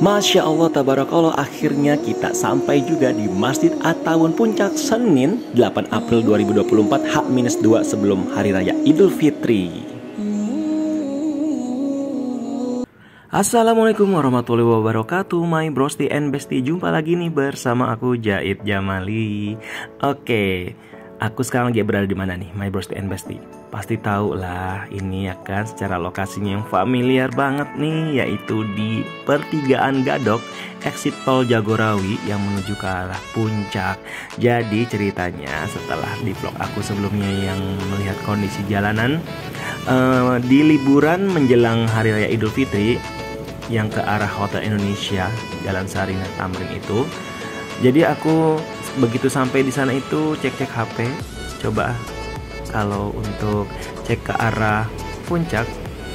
Masya Allah, tabarakallah, akhirnya kita sampai juga di Masjid At-Tawun Puncak Senin 8 April 2024 H-2 sebelum Hari Raya Idul Fitri. Assalamualaikum warahmatullahi wabarakatuh, my brosti and bestie. Jumpa lagi nih bersama aku Jaid Jamali. Oke, aku sekarang lagi berada di mana nih, my brosti and bestie? Pasti tahu lah, ini ya kan secara lokasinya yang familiar banget nih, yaitu di pertigaan Gadok, exit tol Jagorawi yang menuju ke arah puncak. Jadi ceritanya setelah di vlog aku sebelumnya yang melihat kondisi jalanan di liburan menjelang Hari Raya Idul Fitri yang ke arah Hotel Indonesia Jalan Sarinah Tamrin itu. Jadi aku begitu sampai di sana itu cek-cek HP, coba kalau untuk cek ke arah puncak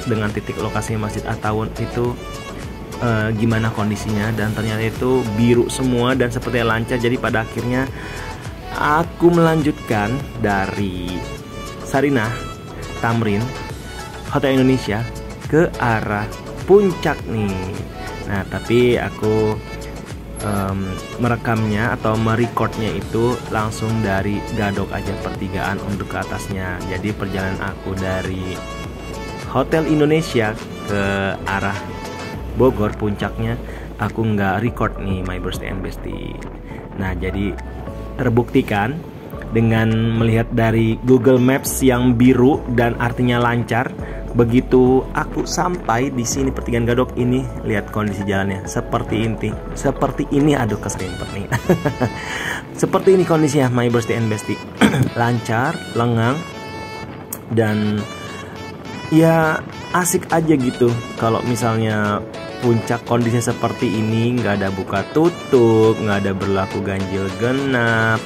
dengan titik lokasi Masjid At-Tawun itu gimana kondisinya, dan ternyata itu biru semua dan sepertinya lancar. Jadi pada akhirnya aku melanjutkan dari Sarinah Tamrin Hotel Indonesia ke arah puncak nih. Nah, tapi aku merekamnya atau merecordnya itu langsung dari Gadok aja pertigaan untuk ke atasnya. Jadi perjalanan aku dari Hotel Indonesia ke arah Bogor puncaknya aku nggak record nih, my brosti and bestie. Nah, jadi terbuktikan dengan melihat dari Google Maps yang biru dan artinya lancar. Begitu aku sampai di sini pertigaan Gadok ini, lihat kondisi jalannya seperti ini, aduh keserimpet nih. Seperti ini kondisinya, my brosti and bestie. Lancar, lengang, dan ya asik aja gitu. Kalau misalnya puncak kondisinya seperti ini, nggak ada buka tutup, nggak ada berlaku ganjil genap.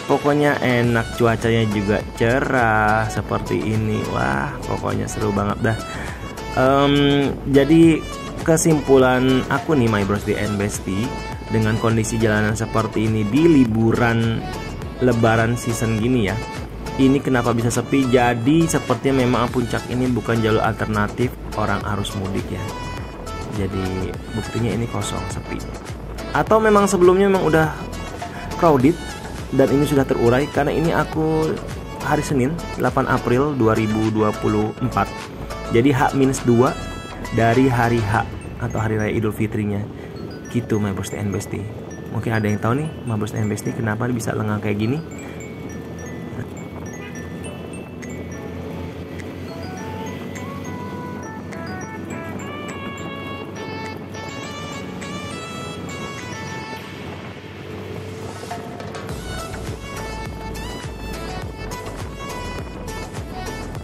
Pokoknya enak, cuacanya juga cerah seperti ini. Wah, pokoknya seru banget dah. Jadi kesimpulan aku nih, my brosti and bestie, dengan kondisi jalanan seperti ini di liburan Lebaran season gini ya, ini kenapa bisa sepi? Jadi sepertinya memang puncak ini bukan jalur alternatif orang arus mudik ya. Jadi buktinya ini kosong, sepi. Atau memang sebelumnya memang udah crowded dan ini sudah terurai, karena ini aku hari Senin 8 April 2024. Jadi H-2 dari hari H atau Hari Raya Idul Fitrinya. Gitu, my brosti and bestie. Mungkin ada yang tahu nih, my brosti and bestie, kenapa bisa lengang kayak gini?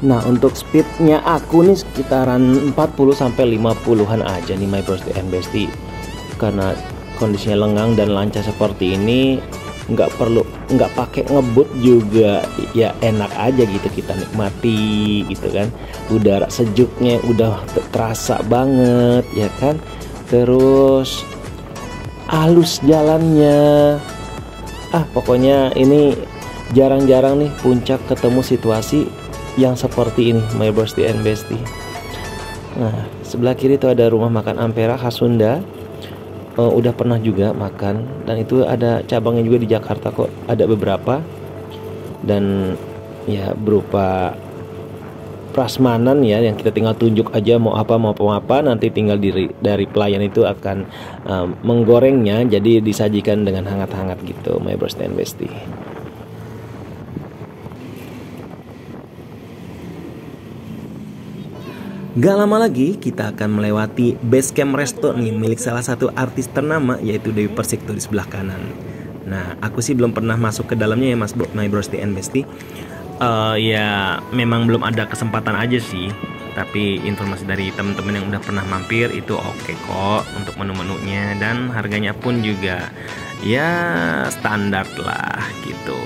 Nah, untuk speednya aku nih sekitaran 40-50an aja nih, my brosti and bestie. Karena kondisinya lengang dan lancar seperti ini, nggak pakai ngebut juga, ya enak aja gitu, kita nikmati gitu kan. Udara sejuknya udah terasa banget ya kan. Terus halus jalannya. Pokoknya ini jarang-jarang nih puncak ketemu situasi yang seperti ini, my brosti and bestie. Nah, sebelah kiri itu ada rumah makan Ampera khas Sunda. Udah pernah juga makan, dan itu ada cabangnya juga di Jakarta kok, ada beberapa. Dan ya berupa prasmanan ya, yang kita tinggal tunjuk aja mau apa, nanti tinggal dari pelayan itu akan menggorengnya, jadi disajikan dengan hangat-hangat gitu, my brosti and bestie. Gak lama lagi kita akan melewati base camp resto nih, milik salah satu artis ternama, yaitu Dewi Persik tuh di sebelah kanan. Nah, aku sih belum pernah masuk ke dalamnya ya, my brosti and bestie. Ya memang belum ada kesempatan aja sih. Tapi informasi dari teman-teman yang udah pernah mampir itu oke kok untuk menu-menunya, dan harganya pun juga ya standar lah gitu.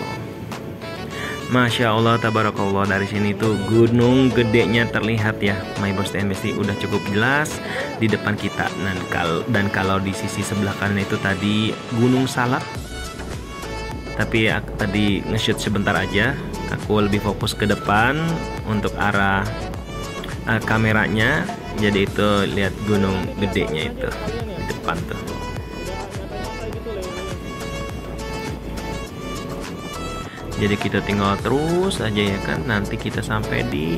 Masya Allah, tabarakallah, dari sini tuh gunung gedenya terlihat ya, my brosti and bestie, udah cukup jelas di depan kita. Dan kalau di sisi sebelah kanan itu tadi Gunung Salak. Tapi aku tadi nge-shoot sebentar aja, aku lebih fokus ke depan untuk arah kameranya. Jadi itu lihat gunung gedenya itu di depan tuh. Jadi kita tinggal terus aja ya kan, nanti kita sampai di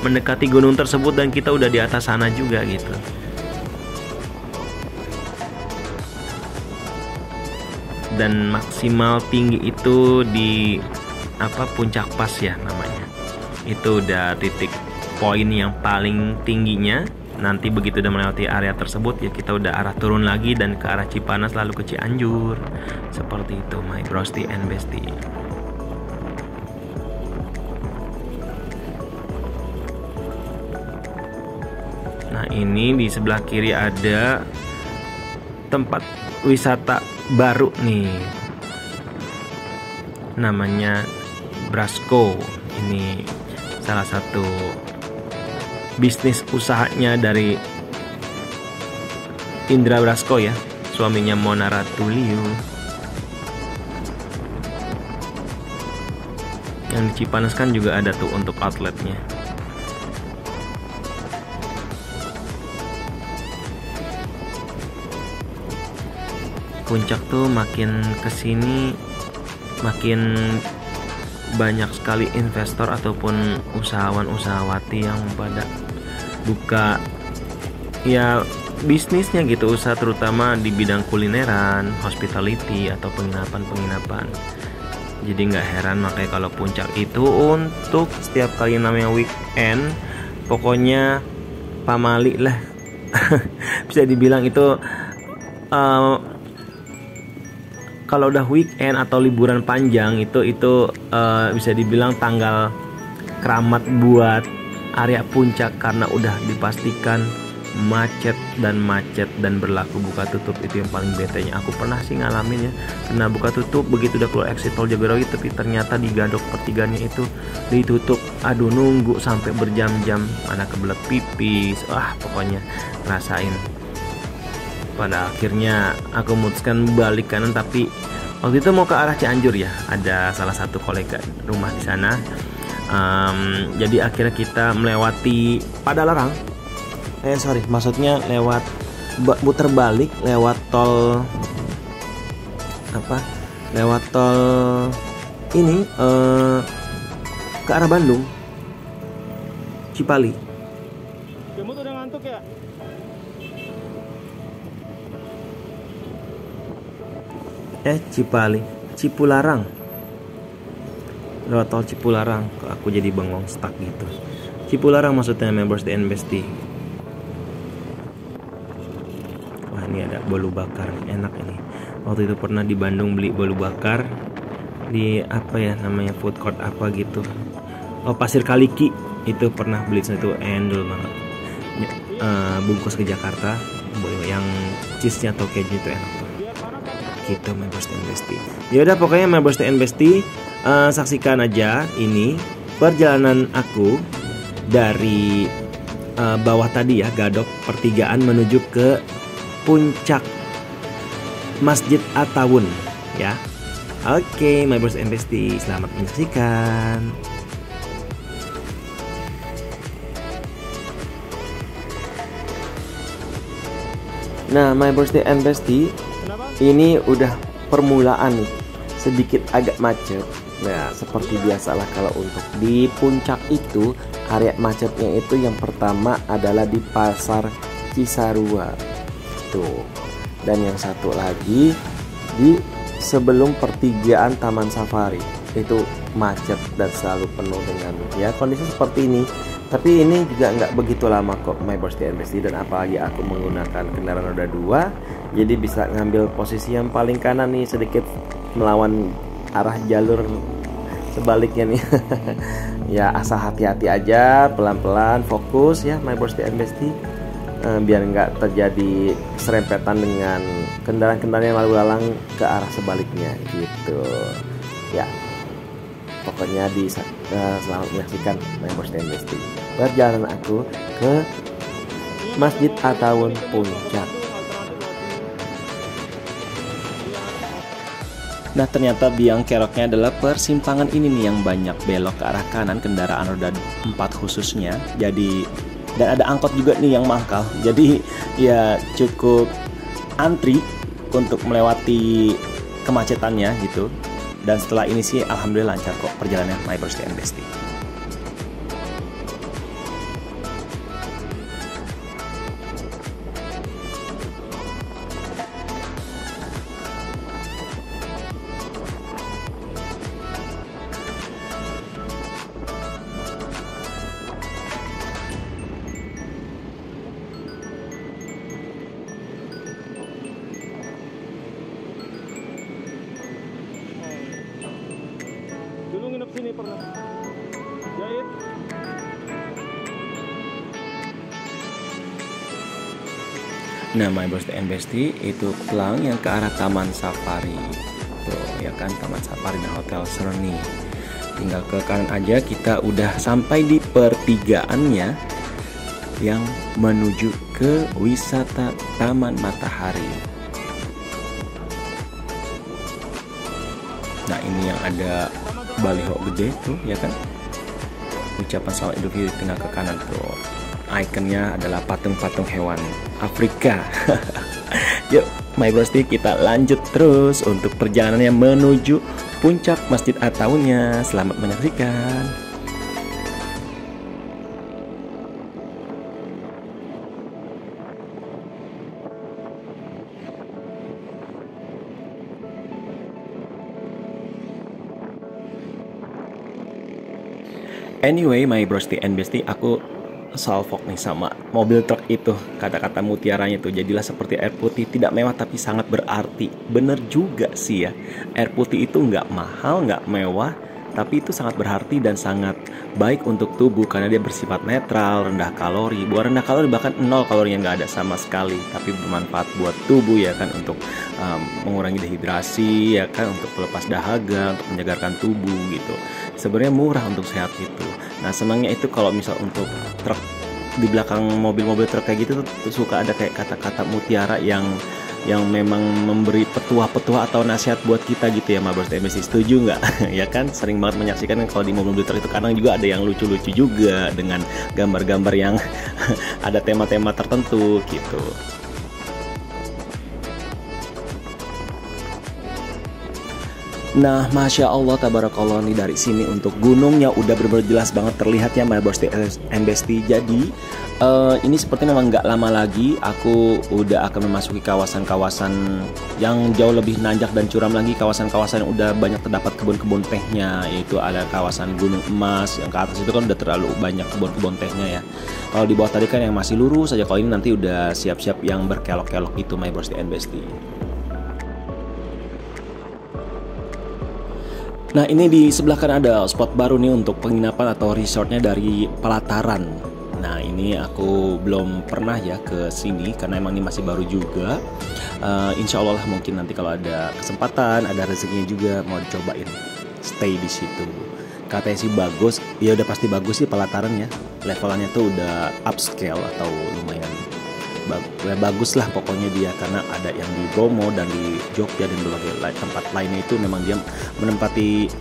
mendekati gunung tersebut dan kita udah di atas sana juga gitu. Dan maksimal tinggi itu di puncak pas ya namanya. Itu udah titik poin yang paling tingginya. Nanti begitu udah melewati area tersebut ya kita udah arah turun lagi dan ke arah Cipanas lalu ke Cianjur. Seperti itu my Brosti and Bestie. Nah ini di sebelah kiri ada tempat wisata baru nih, namanya Brasco. Ini salah satu bisnis usahanya dari Indra Brasco ya, suaminya Mona Ratuliu. Yang di Cipanas kan juga ada tuh untuk outletnya. Puncak tuh makin kesini makin banyak sekali investor ataupun usahawan-usahawati yang pada buka ya bisnisnya gitu, usaha terutama di bidang kulineran, hospitality atau penginapan. Jadi nggak heran makanya kalau puncak itu untuk setiap kali namanya weekend pokoknya pamali lah. Bisa dibilang itu kalau udah weekend atau liburan panjang itu bisa dibilang tanggal keramat buat area puncak, karena udah dipastikan macet dan berlaku buka tutup. Itu yang paling betenya. Aku pernah sih ngalamin ya, kena buka tutup begitu udah keluar exit tol Jagorawi, tapi ternyata di Gadok pertiganya itu ditutup. Aduh, nunggu sampai berjam-jam, mana kebelet pipis, pokoknya ngerasain. Pada akhirnya aku memutuskan balik kanan, tapi waktu itu mau ke arah Cianjur ya, ada salah satu kolega rumah di sana. Jadi akhirnya kita melewati Padalarang. Maksudnya lewat muter balik lewat tol lewat tol ini ke arah Bandung, Cipali. Kamu udah ngantuk ya? Cipali, Cipularang, lewat tol Cipularang. Aku jadi bengong stuck gitu. Cipularang maksudnya Members and Bestie. Wah ini ada bolu bakar, enak ini. Waktu itu pernah di Bandung beli bolu bakar di namanya food court gitu. Pasir Kaliki itu pernah beli itu, endul banget. Bungkus ke Jakarta, yang cheese-nya atau keju itu enak tuh. Gitu Members and Bestie. Ya udah pokoknya Members and Bestie, saksikan aja ini perjalanan aku dari bawah tadi ya, Gadok pertigaan menuju ke puncak Masjid Attawun ya. Oke, Members and Bestie, selamat menyaksikan. Nah, Members and Bestie, ini udah permulaan nih, sedikit agak macet. Nah, seperti biasalah kalau untuk di puncak itu, area macetnya itu yang pertama adalah di Pasar Cisarua tuh, dan yang satu lagi di sebelum pertigaan Taman Safari itu macet dan selalu penuh dengan ya kondisi seperti ini. Tapi ini juga nggak begitu lama kok My Birthday and Bestie, dan apalagi aku menggunakan kendaraan roda 2, jadi bisa ngambil posisi yang paling kanan nih, sedikit melawan arah jalur sebaliknya nih. Ya asal hati-hati aja, pelan-pelan, fokus ya My Birthday and Bestie, biar nggak terjadi serempetan dengan kendaraan-kendaraan yang lalu lalang ke arah sebaliknya gitu ya. Pokoknya selamat menyaksikan My Birthday and Bestie, perjalanan aku ke Masjid Attawun Puncak. Nah ternyata biang keroknya adalah persimpangan ini nih yang banyak belok ke arah kanan kendaraan roda 4 khususnya. Jadi Dan ada angkot juga nih yang mangkal. Jadi ya cukup antri untuk melewati kemacetannya gitu. Dan setelah ini sih alhamdulillah lancar kok perjalanan My Brosti and Bestie. Dulu nginep sini pernah. Jahit. Nah, My Brosti and Bestie itu pelang yang ke arah Taman Safari. Tuh, ya kan, Taman Safari dan Hotel Seruni. Tinggal ke kanan aja kita udah sampai di pertigaannya yang menuju ke wisata Taman Matahari. Nah, ini yang ada baliho gede tuh, ya kan? Ucapan selamat Idul Fitri tinggal ke kanan tuh. Ikonnya adalah patung-patung hewan Afrika. Yuk, My Brosti, kita lanjut terus untuk perjalanannya menuju puncak Masjid At-Tawunnya. Selamat menyaksikan. Anyway, My Brosti and Bestie, aku salfok nih sama mobil truk itu. Kata-kata mutiaranya tuh, jadilah seperti air putih, tidak mewah tapi sangat berarti. Bener juga sih ya, air putih itu nggak mahal, nggak mewah, tapi itu sangat berarti dan sangat baik untuk tubuh karena dia bersifat netral, rendah kalori. Bukan rendah kalori, bahkan 0 kalori yang nggak ada sama sekali, tapi bermanfaat buat tubuh ya kan, untuk mengurangi dehidrasi ya kan, untuk pelepas dahaga, untuk menyegarkan tubuh gitu. Sebenarnya murah untuk sehat itu. Nah, senangnya itu kalau misal untuk truk, di belakang mobil-mobil truk kayak gitu tuh suka ada kayak kata-kata mutiara yang memang memberi petuah-petuah atau nasihat buat kita gitu ya, My Brosti and Bestie. Setuju nggak? Ya kan, sering banget menyaksikan kalau di mobil-mobil truk itu kadang juga ada yang lucu-lucu juga dengan gambar-gambar yang ada tema-tema tertentu gitu. Nah, Masya Allah, Tabarakallah nih, dari sini untuk gunungnya udah bener-bener jelas banget terlihat ya, My Brosti and Bestie. Jadi ini seperti memang nggak lama lagi aku udah akan memasuki kawasan-kawasan yang jauh lebih nanjak dan curam lagi. Kawasan-kawasan yang udah banyak terdapat kebun-kebun tehnya, yaitu ada kawasan Gunung Emas. Yang ke atas itu kan udah terlalu banyak kebun-kebun tehnya ya. Kalau di bawah tadi kan yang masih lurus saja. Kalau ini nanti udah siap-siap yang berkelok-kelok itu, My Brosti and Bestie. Nah, ini di sebelah kan ada spot baru nih untuk penginapan atau resortnya dari Pelataran. Nah, ini aku belum pernah ya ke sini karena emang ini masih baru juga. Insya Allah mungkin nanti kalau ada kesempatan, ada rezekinya juga mau dicobain stay di situ. Katanya sih bagus, ya udah pasti bagus sih Pelataran ya. Levelannya tuh udah upscale atau lumayan bagus lah pokoknya dia, karena ada yang di Bromo dan di Jogja dan berbagai tempat lainnya itu memang dia menempati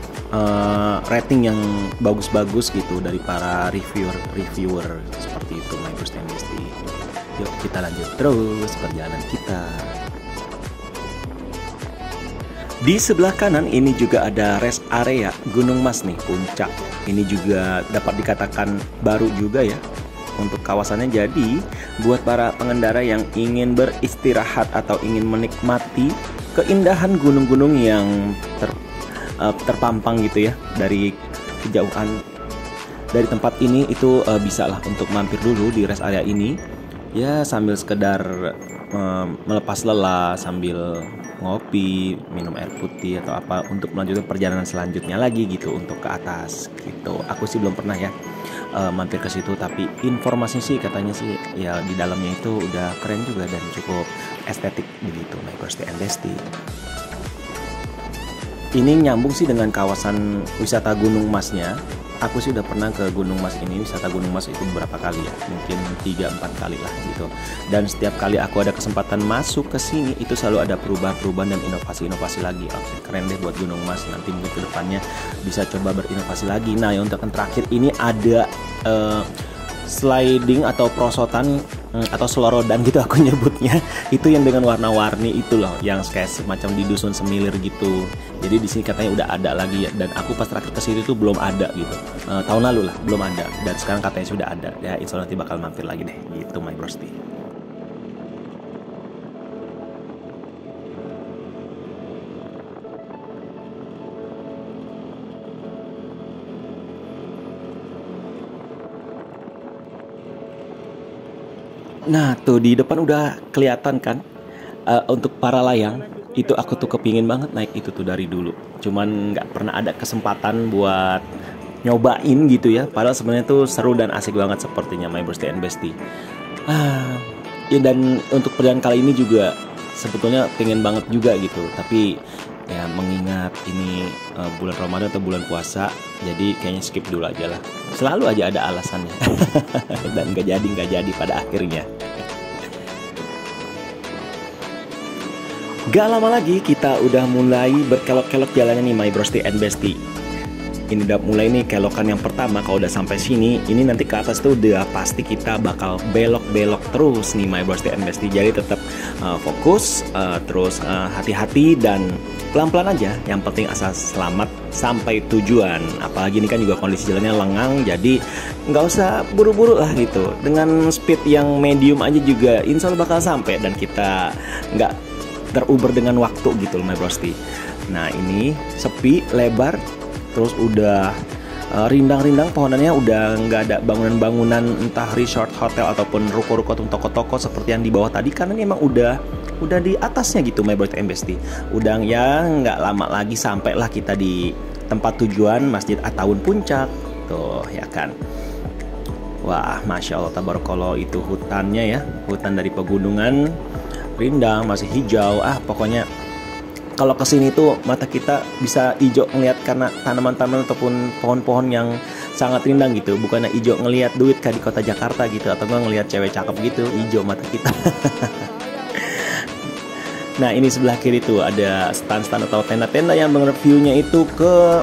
rating yang bagus-bagus gitu dari para reviewer seperti itu, My Brosti and Bestie. Yuk kita lanjut terus perjalanan kita. Di sebelah kanan ini juga ada rest area Gunung Mas nih, puncak. Ini juga dapat dikatakan baru juga ya untuk kawasannya. Jadi buat para pengendara yang ingin beristirahat atau ingin menikmati keindahan gunung-gunung yang terpampang gitu ya dari kejauhan dari tempat ini, itu bisa lah untuk mampir dulu di rest area ini ya, sambil sekedar melepas lelah, sambil ngopi, minum air putih atau apa untuk melanjutkan perjalanan selanjutnya lagi gitu untuk ke atas gitu. Aku sih belum pernah ya mampir ke situ, tapi informasi sih katanya sih ya di dalamnya itu udah keren juga dan cukup estetik begitu, My Brosti and Bestie. Ini nyambung sih dengan kawasan wisata Gunung Masnya. Aku sih udah pernah ke Gunung Mas ini, wisata Gunung Mas itu beberapa kali ya, mungkin 3-4 kali lah gitu. Dan setiap kali aku ada kesempatan masuk ke sini itu selalu ada perubahan-perubahan dan inovasi-inovasi lagi. Oke, keren deh buat Gunung Mas. Nanti mungkin kedepannya bisa coba berinovasi lagi. Nah, yang untuk yang terakhir ini ada sliding atau prosotan atau selorodan gitu aku nyebutnya, itu yang dengan warna-warni itu loh, yang kayak semacam di dusun Semilir gitu. Jadi di sini katanya udah ada lagi ya, dan aku pas terakhir ke situ tuh belum ada gitu. Tahun lalu lah belum ada, dan sekarang katanya sudah ada. Ya insya Allah nanti bakal mampir lagi deh gitu my broski. Nah tuh di depan udah kelihatan kan, untuk para layang itu aku tuh kepingin banget naik itu tuh dari dulu. Cuman nggak pernah ada kesempatan buat nyobain gitu ya. Padahal sebenarnya tuh seru dan asik banget sepertinya my broski and bestie. Ya dan untuk perjalanan kali ini juga sebetulnya pengen banget juga gitu. Tapi ya mengingat ini bulan Ramadan atau bulan puasa, jadi kayaknya skip dulu aja lah. Selalu aja ada alasannya. Dan nggak jadi pada akhirnya. Gak lama lagi kita udah mulai berkelok-kelok jalannya nih my broski and bestie. Ini udah mulai nih kelokan yang pertama. Kalau udah sampai sini, ini nanti ke atas tuh udah pasti kita bakal belok-belok terus nih my broski and bestie. Jadi tetap fokus, terus hati-hati dan pelan-pelan aja. Yang penting asal selamat sampai tujuan. Apalagi ini kan juga kondisi jalannya lengang, jadi nggak usah buru-buru lah gitu. Dengan speed yang medium aja juga insya Allah bakal sampai, dan kita nggak teruber dengan waktu gitu my broski. Nah ini sepi, lebar, terus udah rindang-rindang pohonannya, udah nggak ada bangunan-bangunan entah resort, hotel ataupun ruko-ruko atau toko-toko seperti yang di bawah tadi, karena ini emang udah di atasnya gitu my broski and bestie. Udah ya nggak lama lagi sampailah kita di tempat tujuan Masjid At-Tawun Puncak tuh ya kan. Wah masya Allah tabarakallah, itu hutannya ya, hutan dari pegunungan, rindang, masih hijau. Pokoknya kalau kesini tuh mata kita bisa hijau ngelihat karena tanaman-tanaman ataupun pohon-pohon yang sangat rindang gitu. Bukannya hijau ngelihat duit kayak di kota Jakarta gitu, atau nggak ngelihat cewek cakep gitu, hijau mata kita. Nah ini sebelah kiri tuh ada stand-stand atau tenda-tenda yang view-nya itu ke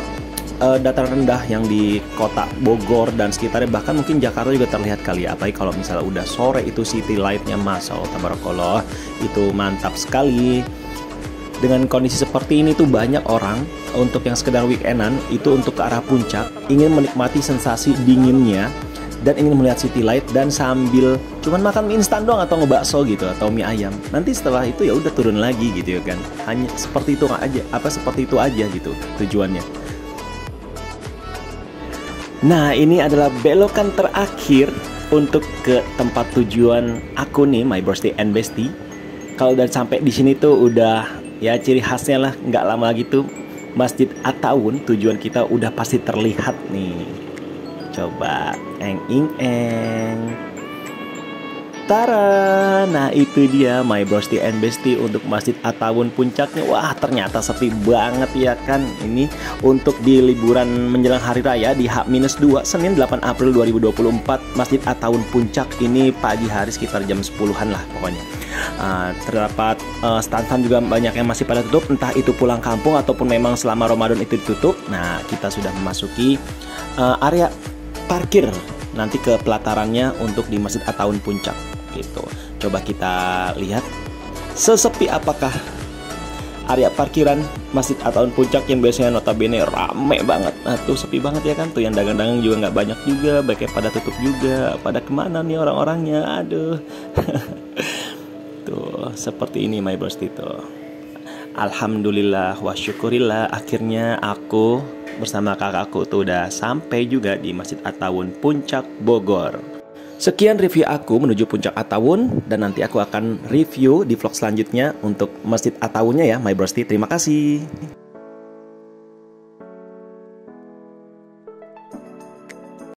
dataran rendah yang di kota Bogor dan sekitarnya. Bahkan mungkin Jakarta juga terlihat kali ya. Apalagi kalau misalnya udah sore itu city light-nya masya Allah tabarakallah, itu mantap sekali. Dengan kondisi seperti ini tuh banyak orang untuk yang sekedar weekendan itu untuk ke arah puncak, ingin menikmati sensasi dinginnya dan ingin melihat city light dan sambil cuman makan mie instan doang atau ngebakso gitu atau mie ayam. Nanti setelah itu ya udah turun lagi gitu ya kan. Hanya seperti itu aja, seperti itu aja gitu tujuannya. Nah ini adalah belokan terakhir untuk ke tempat tujuan aku nih my broski and bestie. Kalau udah sampai di sini tuh udah ya ciri khasnya lah, nggak lama lagi tuh Masjid At-Tawun tujuan kita udah pasti terlihat nih. Coba eng. Tara, nah itu dia my broski and bestie untuk Masjid At-Tawun Puncaknya. Wah ternyata sepi banget ya kan. Ini untuk di liburan menjelang Hari Raya di H-2 Senin 8 April 2024 Masjid At-Tawun Puncak ini pagi hari sekitar jam 10-an lah pokoknya. Terdapat stand-stand juga banyak yang masih pada tutup, entah itu pulang kampung ataupun memang selama Ramadan itu ditutup. Nah kita sudah memasuki area parkir nanti ke pelatarannya untuk di Masjid At-Tawun Puncak gitu. Coba kita lihat sesepi apakah area parkiran Masjid At-Tawun Puncak yang biasanya notabene rame banget. Nah tuh sepi banget ya kan, tuh yang dagang-dagang juga nggak banyak juga, baiknya pada tutup juga. Pada kemana nih orang-orangnya, aduh. Tuh seperti ini my broski tuh. Alhamdulillah wa syukurillah, akhirnya aku bersama kakakku tuh udah sampai juga di Masjid At-Tawun Puncak Bogor. Sekian review aku menuju Puncak At-Tawun, dan nanti aku akan review di vlog selanjutnya untuk Masjid At-Tawunnya ya my broski. Terima kasih.